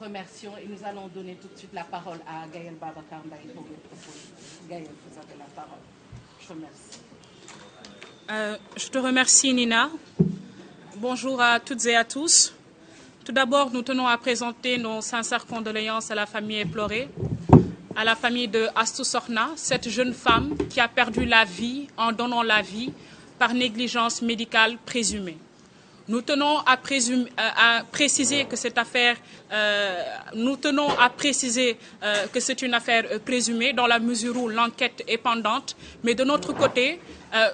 Remercions et nous allons donner tout de suite la parole à Gaël Babacar Mbaye pour le propos. Gaël, vous avez la parole. Je vous remercie. Je te remercie, Nina. Bonjour à toutes et à tous. Tout d'abord, nous tenons à présenter nos sincères condoléances à la famille éplorée, à la famille de Astou Sorna, cette jeune femme qui a perdu la vie en donnant la vie par négligence médicale présumée. Nous tenons à préciser que cette affaire, que c'est une affaire présumée dans la mesure où l'enquête est pendante. Mais de notre côté,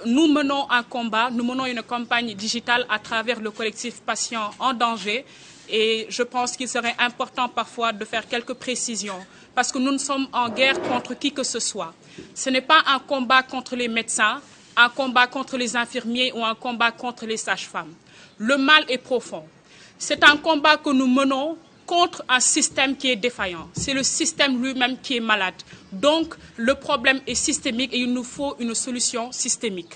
nous menons un combat, nous menons une campagne digitale à travers le collectif Patients en danger. Et je pense qu'il serait important parfois de faire quelques précisions parce que nous ne sommes en guerre contre qui que ce soit. Ce n'est pas un combat contre les médecins, un combat contre les infirmiers ou un combat contre les sages-femmes. Le mal est profond. C'est un combat que nous menons contre un système qui est défaillant. C'est le système lui-même qui est malade. Donc, le problème est systémique et il nous faut une solution systémique.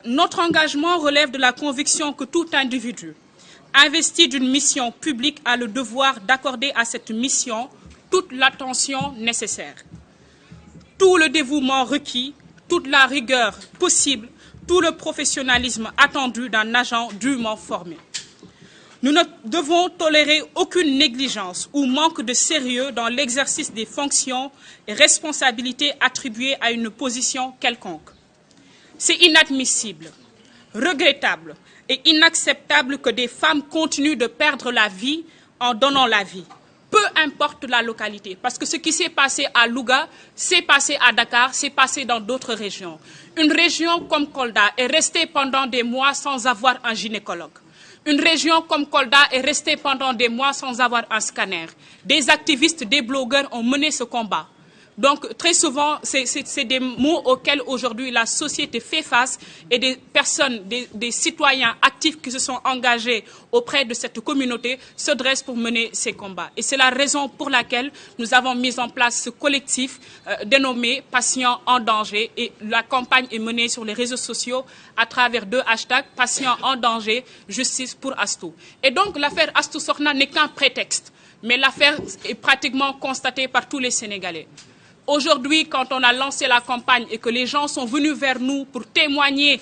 Notre engagement relève de la conviction que tout individu investi d'une mission publique a le devoir d'accorder à cette mission toute l'attention nécessaire, tout le dévouement requis, toute la rigueur possible, tout le professionnalisme attendu d'un agent dûment formé. Nous ne devons tolérer aucune négligence ou manque de sérieux dans l'exercice des fonctions et responsabilités attribuées à une position quelconque. C'est inadmissible, regrettable et inacceptable que des femmes continuent de perdre la vie en donnant la vie. Peu importe la localité, parce que ce qui s'est passé à Louga, s'est passé à Dakar, s'est passé dans d'autres régions. Une région comme Kolda est restée pendant des mois sans avoir un gynécologue. Une région comme Kolda est restée pendant des mois sans avoir un scanner. Des activistes, des blogueurs ont mené ce combat. Donc, très souvent, c'est des mots auxquels aujourd'hui la société fait face et des personnes, des citoyens actifs qui se sont engagés auprès de cette communauté se dressent pour mener ces combats. Et c'est la raison pour laquelle nous avons mis en place ce collectif dénommé Patients en danger. Et la campagne est menée sur les réseaux sociaux à travers 2 hashtags, Patients en danger, justice pour Astou. Et donc, l'affaire Astou Sorna n'est qu'un prétexte, mais l'affaire est pratiquement constatée par tous les Sénégalais. Aujourd'hui, quand on a lancé la campagne et que les gens sont venus vers nous pour témoigner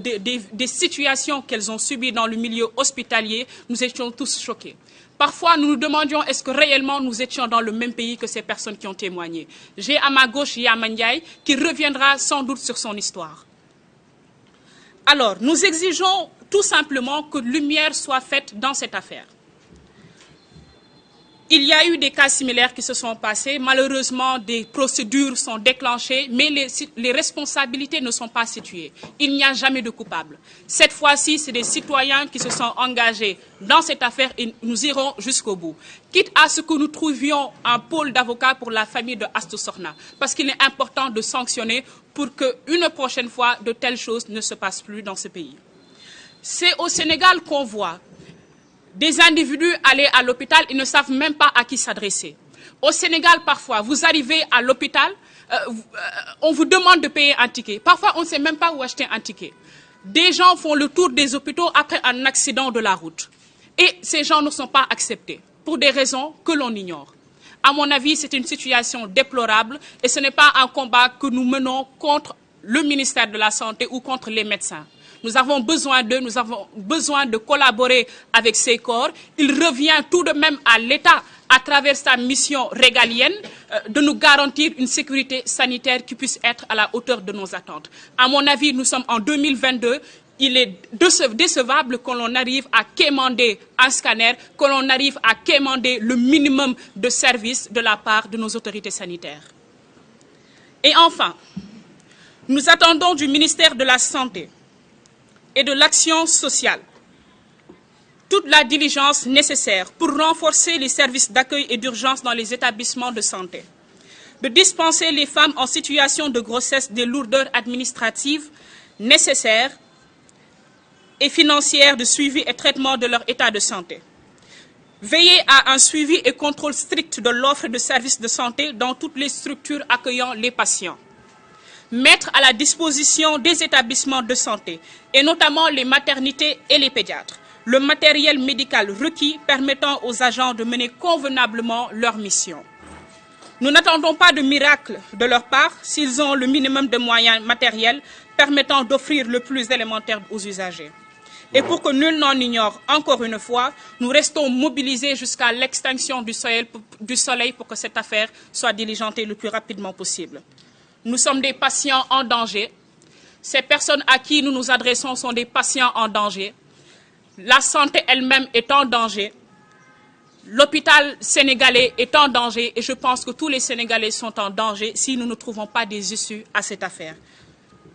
des situations qu'elles ont subies dans le milieu hospitalier, nous étions tous choqués. Parfois, nous nous demandions est-ce que réellement nous étions dans le même pays que ces personnes qui ont témoigné. J'ai à ma gauche Yaman Ndiaye qui reviendra sans doute sur son histoire. Alors, nous exigeons tout simplement que lumière soit faite dans cette affaire. Il y a eu des cas similaires qui se sont passés. Malheureusement, des procédures sont déclenchées, mais les responsabilités ne sont pas situées. Il n'y a jamais de coupable. Cette fois-ci, c'est des citoyens qui se sont engagés dans cette affaire et nous irons jusqu'au bout. Quitte à ce que nous trouvions un pôle d'avocats pour la famille de Astou Sorna, parce qu'il est important de sanctionner pour qu'une prochaine fois, de telles choses ne se passent plus dans ce pays. C'est au Sénégal qu'on voit des individus aller à l'hôpital, ils ne savent même pas à qui s'adresser. Au Sénégal, parfois, vous arrivez à l'hôpital, on vous demande de payer un ticket. Parfois, on ne sait même pas où acheter un ticket. Des gens font le tour des hôpitaux après un accident de la route. Et ces gens ne sont pas acceptés pour des raisons que l'on ignore. À mon avis, c'est une situation déplorable et ce n'est pas un combat que nous menons contre le ministère de la Santé ou contre les médecins. Nous avons besoin d'eux, nous avons besoin de collaborer avec ces corps. Il revient tout de même à l'État, à travers sa mission régalienne, de nous garantir une sécurité sanitaire qui puisse être à la hauteur de nos attentes. À mon avis, nous sommes en 2022. Il est décevable que l'on arrive à quémander un scanner, que l'on arrive à quémander le minimum de services de la part de nos autorités sanitaires. Et enfin, nous attendons du ministère de la Santé et de l'action sociale toute la diligence nécessaire pour renforcer les services d'accueil et d'urgence dans les établissements de santé, de dispenser les femmes en situation de grossesse des lourdeurs administratives nécessaires et financières de suivi et traitement de leur état de santé, veiller à un suivi et contrôle strict de l'offre de services de santé dans toutes les structures accueillant les patients, mettre à la disposition des établissements de santé, et notamment les maternités et les pédiatres, le matériel médical requis permettant aux agents de mener convenablement leur mission. Nous n'attendons pas de miracle de leur part s'ils ont le minimum de moyens matériels permettant d'offrir le plus élémentaire aux usagers. Et pour que nul n'en ignore, encore une fois, nous restons mobilisés jusqu'à l'extinction du soleil pour que cette affaire soit diligentée le plus rapidement possible. Nous sommes des patients en danger. Ces personnes à qui nous nous adressons sont des patients en danger. La santé elle-même est en danger. L'hôpital sénégalais est en danger et je pense que tous les Sénégalais sont en danger si nous ne trouvons pas des issues à cette affaire.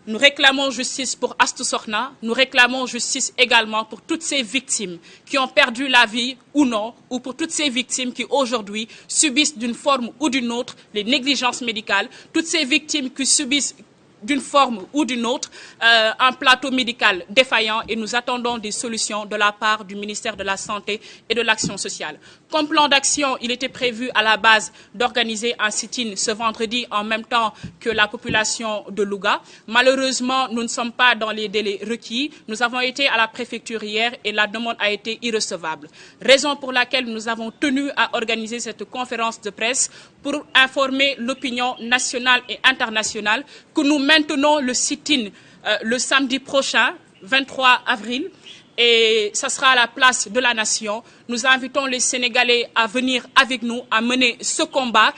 Nous réclamons justice pour Astou Sokhna, nous réclamons justice également pour toutes ces victimes qui ont perdu la vie ou non, ou pour toutes ces victimes qui aujourd'hui subissent d'une forme ou d'une autre les négligences médicales, toutes ces victimes qui subissent d'une forme ou d'une autre un plateau médical défaillant et nous attendons des solutions de la part du ministère de la Santé et de l'Action sociale. Comme plan d'action, il était prévu à la base d'organiser un sit-in ce vendredi en même temps que la population de Louga. Malheureusement, nous ne sommes pas dans les délais requis. Nous avons été à la préfecture hier et la demande a été irrecevable. Raison pour laquelle nous avons tenu à organiser cette conférence de presse pour informer l'opinion nationale et internationale que nous maintenons le sit-in le samedi prochain, 23 avril, et ça sera à la place de la nation. Nous invitons les Sénégalais à venir avec nous, à mener ce combat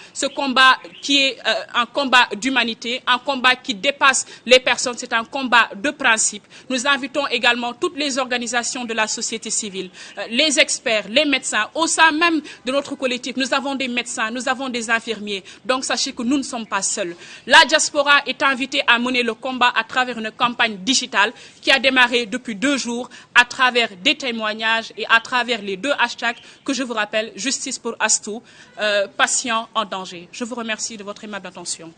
qui est un combat d'humanité, un combat qui dépasse les personnes, c'est un combat de principe. Nous invitons également toutes les organisations de la société civile, les experts, les médecins, au sein même de notre collectif. Nous avons des médecins, nous avons des infirmiers, donc sachez que nous ne sommes pas seuls. La diaspora est invitée à mener le combat à travers une campagne digitale qui a démarré depuis 2 jours, à travers des témoignages et à travers les 2 hashtags que je vous rappelle, justice pour Astou, patient en danger. Je vous remercie de votre aimable attention.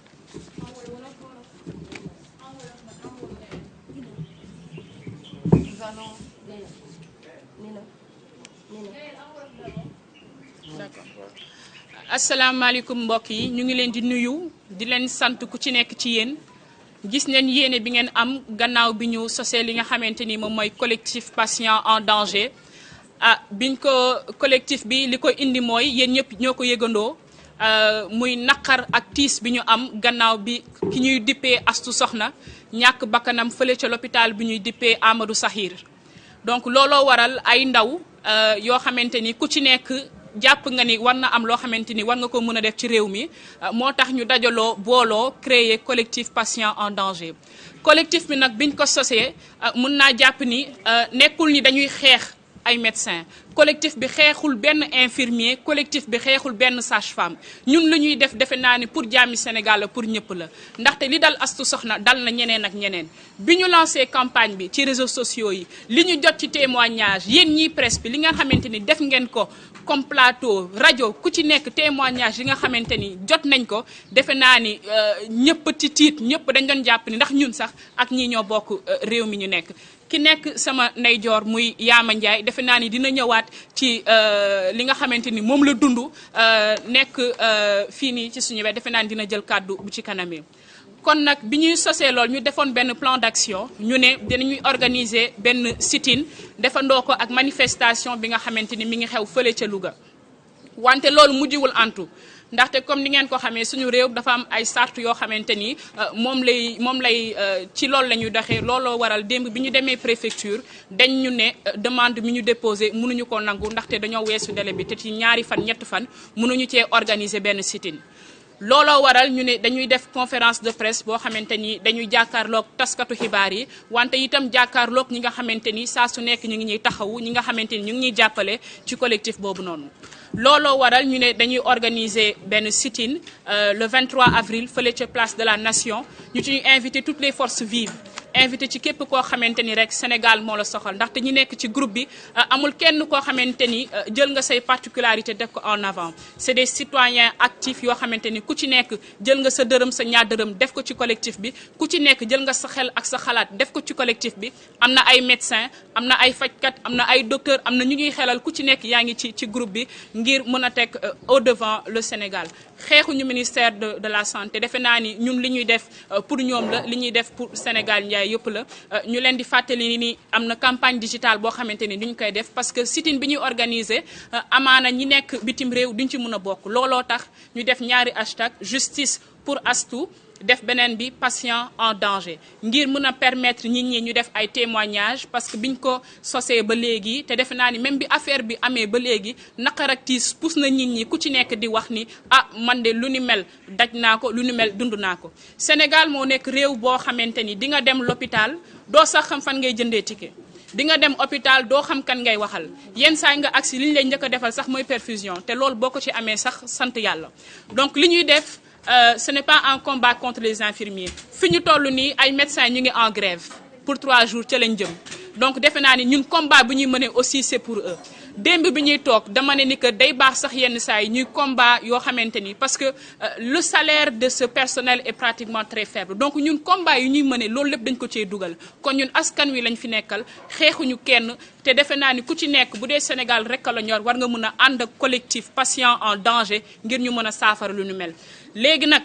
Asalaamaaleykum mbokk yi ñu ngi leen di nuyu di leen sant ku ci nekk ci yéen. Gis nañ yéene bi ngeen am gannaaw bi ñu sosee li nga xamante ni moom mooy collectif patient en danger biñ ko collectif bi li ko indi mooy yéen ñëpp ñoo ko yëgandoo muy naqar ak tiis bi ñu am gannaaw bi ki ñuy dippee Astou Sokhna ñàkk bakkanam fële ca l'hôpital bi ñuy dippee Amadou Sahir. Donc looloo waral ay ndaw yoo xamante ni ku ci nekk jàpp nga ni war na am loo xamante ni war nga ko mën a def ci réew mi moo tax ñu dajaloo booloo créer collectif patient en danger. Collectif bi nag biñ ko sosee mën naa jàpp ni nekkul ni dañuy xeex ay médecins. Collectif bi xeexul benn infirmier, collectif bi xeexul benn sage-femme ñun lu ñuy def defe naa ni pour jàmmi Sénégal la pour ñëpp la ndaxte li dal Astou Sokhna dal na ñeneen ak ñeneen bi ñu lancé campagne bi ci réseaux sociaux yi li ñu jot ci témoignage yéen ñii presse bi li nga xamante ni def ngeen ko comme plateau rajo ku ci nekk témoignage yi nga xamante ni jot nañ ko defe naa ni ñëpp ci tiit ñëpp dañ doon jàpp ni ndax ñun sax ak ñii ñoo bokk réew mi ñu nekk. ki nekk sama ndeyjoor muy Yaama Ndiaye defe naa ni dina ñëwaat ci li nga xamante ni moom la dund nekk fii nii ci suñu wet defe naa ni dina jël kàddu bu ci kanamee. kon nag bi ñuy sosee lool ñu defoon benn plan d'action ñu ne dinañuy organiser benn sit-in defandoo ko ak manifestation bi nga xamante ni mi ngi xew fële ca Louga wante loolu mujjiwul antu. ndaxte comme ni ngeen ko xamee suñu réew dafa am ay sart yoo xamante ni moom lay ci loolu la ñuy doxee looloo waral démb bi ñu demee préfecture dañ ñu ne demande mi ñu déposé mënuñu ko nangu ndaxte dañoo weesu délai bi te ci 2 fan 3 fan mënuñu cee organiser benn sit-in. looloo waral ñu ne dañuy def conférence de presse boo xamante ni dañuy jàkkaarloog taskatu xibaar yi wante itam jàkkaarloog ñi nga xamante ni saa su nekk ñu ngi ñuy taxawu ñi nga xamante ni ñu ngi ñuy jàppale ci collectif boobu noonu. looloo waral ñu ne dañuy organiser benn sit-in le 23 avril fële ca place de la nation ñu ciy invité toutes les forces vives invité ci képp koo xamante ni rek Sénégal moo la soxal ndaxte ñi nekk ci groupe bi amul kenn koo xamante ni jël nga say particularité def ko en avant c'est des citoyens actifs yoo xamante ni ku ci nekk jël nga sa dërëm sa ñaar dërëm def ko ci collectif bi ku ci nekk jël nga sa xel ak sa xalaat def ko ci collectif bi am na ay médecins am na ay fajkat am na ay docteurs am na ñu ngi xelal ku ci nekk yaa ngi ci groupe bi ngir mën a teg au devant le Sénégal xeexuñu ministère de la santé defe naa ni ñun li ñuy def pour ñoom la li ñuy def pour Sénégal sénégalais yëpp la ñu leen di fàttali ni am na campagne digitale boo xamante ni duñ koy def parce que sit-in bi ñuy organiser amaana ñi nekk bitim réew duñ ci mën a bokk looloo tax ñu def ñaari hashtag justice pour Astou def beneen bi patient en danger ngir mën a permettre nit ñi ñu def ay témoignages parce que biñ ko sosee ba léegi te defe naa ni même bi affaire bi amee ba léegi naqar ak tiis pousse na nit ñi ku ci nekk di wax ni ah man de lu ni mel daj naa ko lu ni mel dund naa ko. Sénégal moo nekk réew boo xamante ni di nga dem l'hôpital doo sax xam fan ngay jëndee ticket di nga dem hôpital doo xam kan ngay waxal yenn saa nga agsi li ñu lay njëkk a defal sax mooy perfusion te loolu boo ko ci amee sax sant yàlla donc li ñuy def. Ce n'est pas un combat contre les infirmiers fi ñu toll nii ay médecins ñu ngi en grève pour 3 jours ca lañ jëm donc defe naa ni ñun combat bi ñuy mëne aussi c'est pour eux démb bi ñuy toog dama ne ni que day baax sax yenn saa yi ñuy combat yoo xamante ni parce que le salaire de ce personnel est pratiquement très faible donc ñun combat yi ñuy mëne loolu lépp dañ ko cee dugal kon ñun askan wi lañ fi nekkal xeexuñu kenn te defe naa ni ku ci nekk bu dee Sénégal rek la ñor war nga mën a ànd ak collectif patient en danger ngir ñu mën a saafara lu ñu mel. léegi nag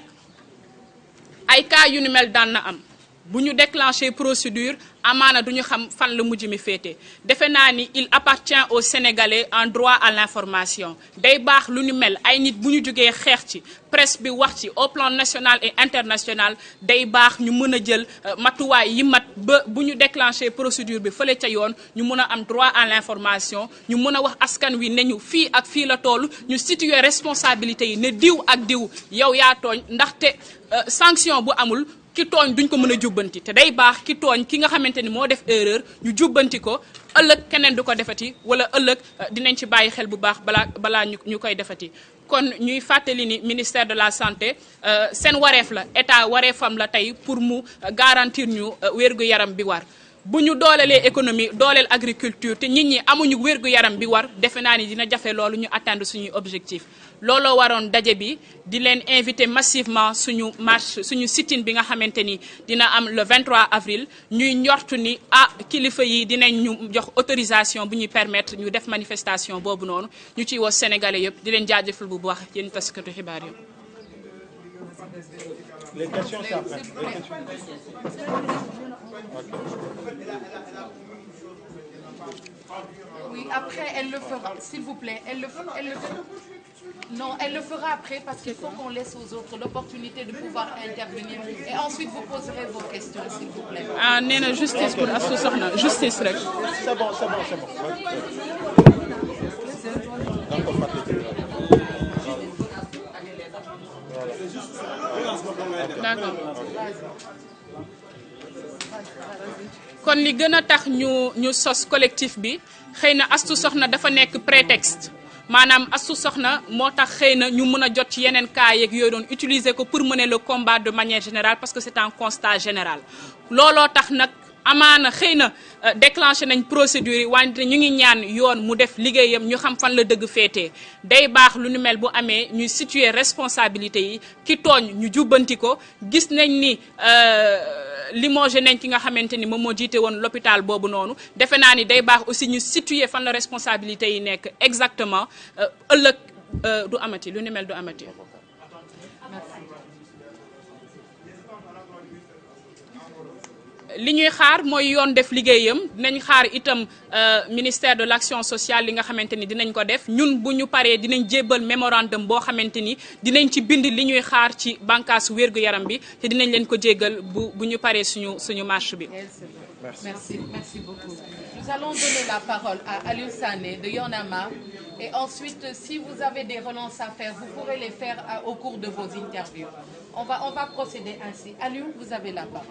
ay cas yu ni mel daan na am bu ñu déclenché procédure amaana du ñu xam fan la mujj mi féete defe naa ni il appartient aux Sénégalais en droit à l'information day baax lu ni mel ay nit bu ñu jógee xeex ci presse bi wax ci au plan national et international day baax ñu mën a jël matuwaay yi mat ba bu ñu déclenché procédure bi fële ca yoon ñu mën a am droit à l'information ñu mën a wax askan wi ne ñu fii ak fii la toll ñu situer responsabilité yi ne diw ak diw yow yaa tooñ ndaxte sanction bu amul ki tooñ duñ ko mën a jubbanti te day baax ki tooñ ki nga xamante ni moo def erreur ñu jubbanti ko ëllëg keneen du ko defati wala ëllëg dinañ ci bàyyi xel bu baax balaa ñu koy defati kon ñuy fàttali ni ministère de la santé seen wareef la état wareefam la tey pour mu garantir ñu wér-gu-yaram bi war bu ñu doolelee économie dooleel agriculture te nit ñi amuñu wér-gu-yaram bi war defe naa ni dina jafe loolu ñu atteindre suñuy objectif looloo waroon daje bi di leen inviter massivement suñu marche suñu sit-in bi nga xamante ni dina am le 23 avril ñuy njortu ni kilifa yi dinañ ñu jox autorisation bu ñuy permettre ñu def manifestation boobu noonu ñu ciy woo sénégalais yëpp di leen jaajëfal bu baax yéen taskatu xibaar yi. Les questions, c'est après. Oui, après, elle le fera, s'il vous plaît. Non, elle le fera après parce qu'il faut qu'on laisse aux autres l'opportunité de pouvoir intervenir. Et ensuite, vous poserez vos questions, s'il vous plaît. Ah, nee na justice pour Astou Sokhna, justice rek. C'est bon. D'accord. kon li gën a tax ñu sos collectif bi xëy na Astou Sokhna dafa nekk prétexte maanaam Astou Sokhna moo tax xëy na ñu mën a jot ci yeneen cas yeeg yooyu doon utiliser ko pour mener le combat de manière générale parce que c'est un constat général looloo tax nag amaana xëy na déclenché nañ procédure yi wante ñu ngi ñaan yoon mu def liggéeyam ñu xam fan la dëgg féetee day baax lu nu mel bu amee ñuy situer responsabilité yi ki tooñ ñu jubbanti ko gis nañ ni limogé nañ ki nga xamante ni moom moo jiite woon l'hôpital boobu noonu defe naa ni day baax aussi ñu situer fan la responsabilité yi nekk exactement ëllëg du amati lu ni mel du amati. li ñuy xaar mooy yoon def liggéeyam dinañ xaar itam ministère de l'action sociale li nga xamante ni dinañ ko def ñun bu ñu paree dinañ jébbal mémorandum boo xamante ni dinañ ci bind li ñuy xaar ci bànqaasu wér-gu-yaram bi te dinañ leen ko jéggal bu ñu paree suñu marche bi. Merci beaucoup. Nous allons donner la parole à Aliou Sané de Y'en a marre et ensuite si vous avez des relances à faire vous pourrez les faire au cours de vos interviews. On va procéder ainsi. Aliou, vous avez la parole.